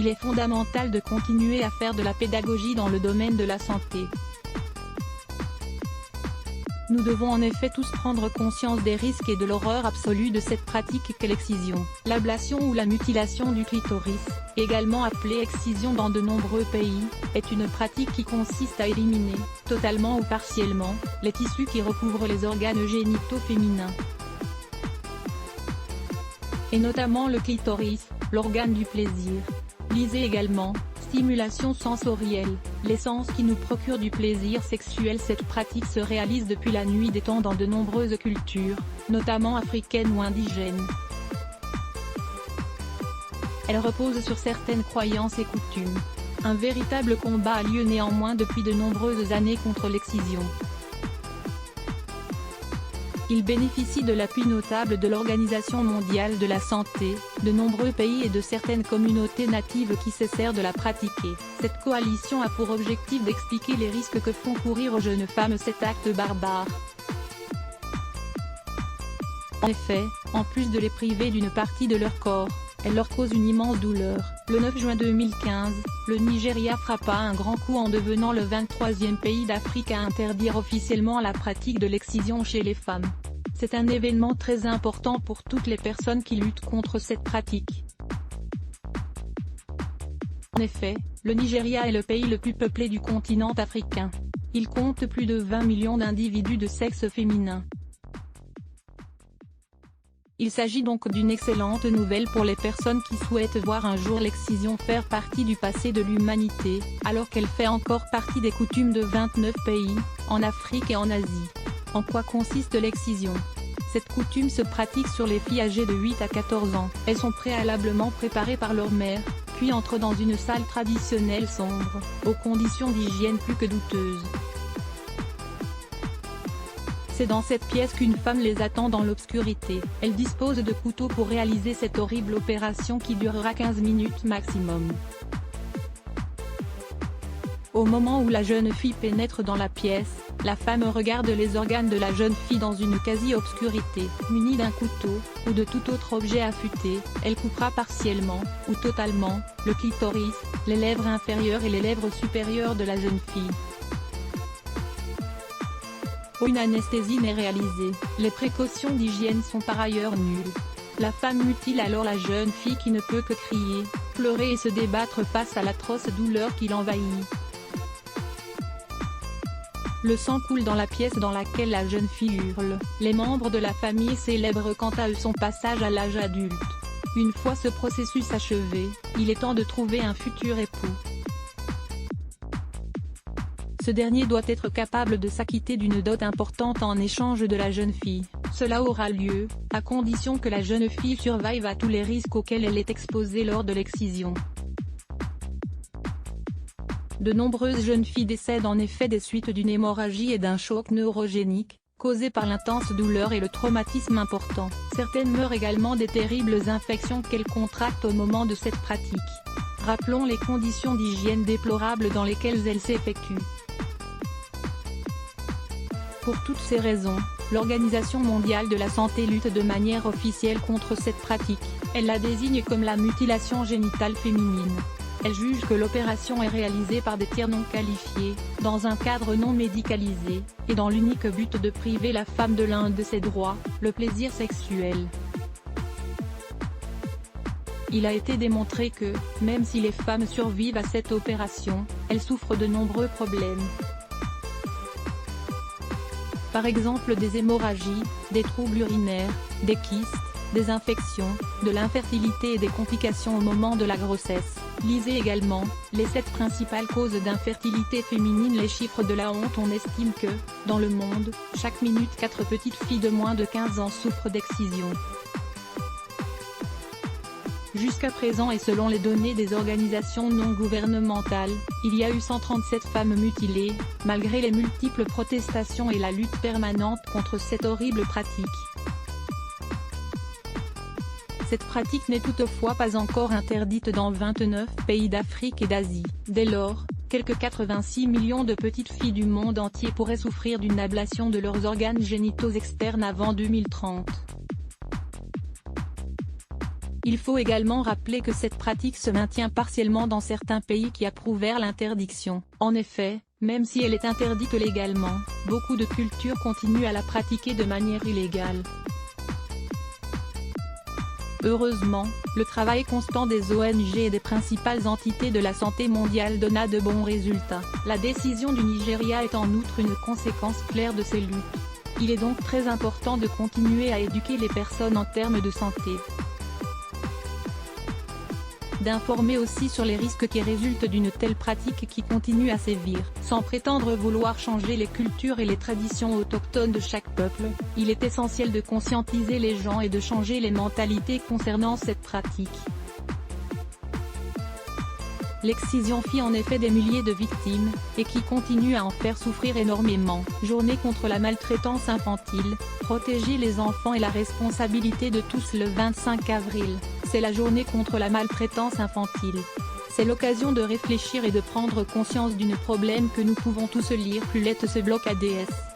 il est fondamental de continuer à faire de la pédagogie dans le domaine de la santé. Nous devons en effet tous prendre conscience des risques et de l'horreur absolue de cette pratique qu'est l'excision. L'ablation ou la mutilation du clitoris, également appelée excision dans de nombreux pays, est une pratique qui consiste à éliminer, totalement ou partiellement, les tissus qui recouvrent les organes génitaux féminins. Et notamment le clitoris, l'organe du plaisir. Lisez également, stimulation sensorielle, l'essence qui nous procure du plaisir sexuel. Cette pratique se réalise depuis la nuit des temps dans de nombreuses cultures, notamment africaines ou indigènes. Elle repose sur certaines croyances et coutumes. Un véritable combat a lieu néanmoins depuis de nombreuses années contre l'excision. Il bénéficie de l'appui notable de l'Organisation mondiale de la santé, de nombreux pays et de certaines communautés natives qui cessèrent de la pratiquer. Cette coalition a pour objectif d'expliquer les risques que font courir aux jeunes femmes cet acte barbare. En effet, en plus de les priver d'une partie de leur corps, elle leur cause une immense douleur. Le 9 juin 2015, le Nigeria frappa un grand coup en devenant le 23e pays d'Afrique à interdire officiellement la pratique de l'excision chez les femmes. C'est un événement très important pour toutes les personnes qui luttent contre cette pratique. En effet, le Nigeria est le pays le plus peuplé du continent africain. Il compte plus de 20 millions d'individus de sexe féminin. Il s'agit donc d'une excellente nouvelle pour les personnes qui souhaitent voir un jour l'excision faire partie du passé de l'humanité, alors qu'elle fait encore partie des coutumes de 29 pays, en Afrique et en Asie. En quoi consiste l'excision? Cette coutume se pratique sur les filles âgées de 8 à 14 ans. Elles sont préalablement préparées par leur mère, puis entrent dans une salle traditionnelle sombre, aux conditions d'hygiène plus que douteuses. C'est dans cette pièce qu'une femme les attend dans l'obscurité. Elle dispose de couteaux pour réaliser cette horrible opération qui durera 15 minutes maximum. Au moment où la jeune fille pénètre dans la pièce, la femme regarde les organes de la jeune fille dans une quasi-obscurité. Munie d'un couteau, ou de tout autre objet affûté, elle coupera partiellement, ou totalement, le clitoris, les lèvres inférieures et les lèvres supérieures de la jeune fille. Aucune anesthésie n'est réalisée. Les précautions d'hygiène sont par ailleurs nulles. La femme mutile alors la jeune fille qui ne peut que crier, pleurer et se débattre face à l'atroce douleur qui l'envahit. Le sang coule dans la pièce dans laquelle la jeune fille hurle. Les membres de la famille célèbrent quant à eux son passage à l'âge adulte. Une fois ce processus achevé, il est temps de trouver un futur époux. Ce dernier doit être capable de s'acquitter d'une dot importante en échange de la jeune fille. Cela aura lieu, à condition que la jeune fille survive à tous les risques auxquels elle est exposée lors de l'excision. De nombreuses jeunes filles décèdent en effet des suites d'une hémorragie et d'un choc neurogénique, causé par l'intense douleur et le traumatisme important. Certaines meurent également des terribles infections qu'elles contractent au moment de cette pratique. Rappelons les conditions d'hygiène déplorables dans lesquelles elles s'effectuent. Pour toutes ces raisons, l'Organisation mondiale de la santé lutte de manière officielle contre cette pratique. Elle la désigne comme la mutilation génitale féminine. Elle juge que l'opération est réalisée par des tiers non qualifiés, dans un cadre non médicalisé, et dans l'unique but de priver la femme de l'un de ses droits, le plaisir sexuel. Il a été démontré que, même si les femmes survivent à cette opération, elles souffrent de nombreux problèmes. Par exemple des hémorragies, des troubles urinaires, des kystes, des infections, de l'infertilité et des complications au moment de la grossesse. Lisez également, les 7 principales causes d'infertilité féminine. Les chiffres de la honte. On estime que, dans le monde, chaque minute 4 petites filles de moins de 15 ans souffrent d'excision. Jusqu'à présent et selon les données des organisations non gouvernementales, il y a eu 137 femmes mutilées, malgré les multiples protestations et la lutte permanente contre cette horrible pratique. Cette pratique n'est toutefois pas encore interdite dans 29 pays d'Afrique et d'Asie. Dès lors, quelques 86 millions de petites filles du monde entier pourraient souffrir d'une ablation de leurs organes génitaux externes avant 2030. Il faut également rappeler que cette pratique se maintient partiellement dans certains pays qui approuvèrent l'interdiction. En effet, même si elle est interdite légalement, beaucoup de cultures continuent à la pratiquer de manière illégale. Heureusement, le travail constant des ONG et des principales entités de la santé mondiale donna de bons résultats. La décision du Nigeria est en outre une conséquence claire de ces luttes. Il est donc très important de continuer à éduquer les personnes en termes de santé. D'informer aussi sur les risques qui résultent d'une telle pratique qui continue à sévir. Sans prétendre vouloir changer les cultures et les traditions autochtones de chaque peuple, il est essentiel de conscientiser les gens et de changer les mentalités concernant cette pratique. L'excision fit en effet des milliers de victimes, et qui continue à en faire souffrir énormément. Journée contre la maltraitance infantile, protéger les enfants est la responsabilité de tous. Le 25 avril, c'est la journée contre la maltraitance infantile. C'est l'occasion de réfléchir et de prendre conscience d'un problème que nous pouvons tous lire. Plus lettre ce bloc ADS.